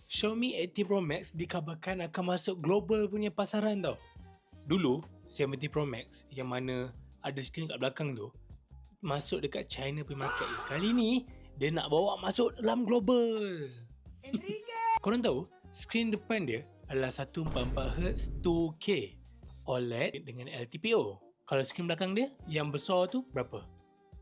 Xiaomi 18 Pro Max dikabarkan akan masuk global punya pasaran tau. Dulu 17 Pro Max yang mana ada skrin kat belakang tu masuk dekat China punya market. Sekali ni dia nak bawa masuk dalam global. Korang tahu skrin depan dia adalah 144Hz 2K OLED dengan LTPO. Kalau skrin belakang dia yang besar tu berapa?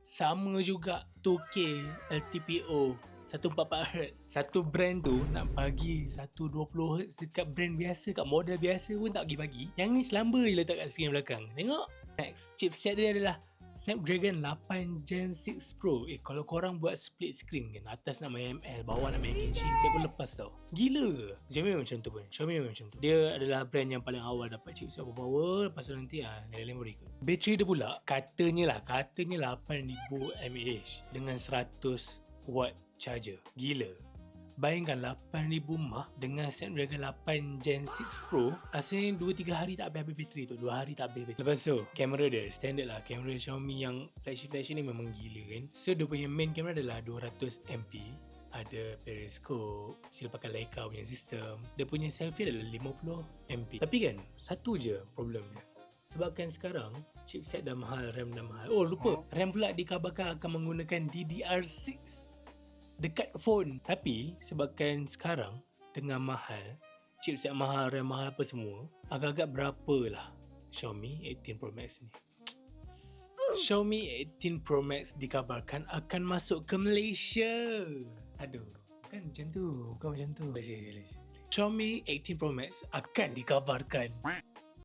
Sama juga 2K LTPO 144Hz. Satu brand tu nak bagi 120Hz dekat brand biasa, kat model biasa pun tak bagi-bagi. Yang ni selamba je letak kat skrin belakang. Tengok. Next, chipset dia adalah Snapdragon 8 Gen 6 Pro. Kalau korang buat split screen kan, atas nak main ML, bawah nak main Genshin, dia pun lepas tau. Gila ke? Xiaomi macam tu pun. Xiaomi macam tu. Dia adalah brand yang paling awal dapat chipset power. Lepas tu nanti lain-lain baru ikut. Bateri dia pula katanya 8000 mAh dengan 100 watt charger. Gila. Bayangkan 8000 mAh dengan Snapdragon 8 Gen 6 Pro. Rasanya 2-3 hari tak habis bateri tu. 2 hari tak habis bateri. Lepas tu kamera dia standard lah. Kamera Xiaomi yang flagship ni memang gila kan. So dia punya main kamera adalah 200MP. Ada periscope, still pakai Leica punya sistem. Dia punya selfie adalah 50MP. Tapi kan satu je problemnya. Sebabkan sekarang chipset dah mahal, RAM dah mahal. Oh lupa, RAM pula dikabarkan akan menggunakan DDR6 dekat phone. Tapi sebabkan sekarang tengah mahal, chipset mahal, RAM mahal apa semua, agak-agak berapa lah Xiaomi 18 Pro Max ni. Xiaomi 18 Pro Max dikabarkan akan masuk ke Malaysia. Aduh, bukan macam tu, bukan macam tu. Xiaomi 18 Pro Max akan dikabarkan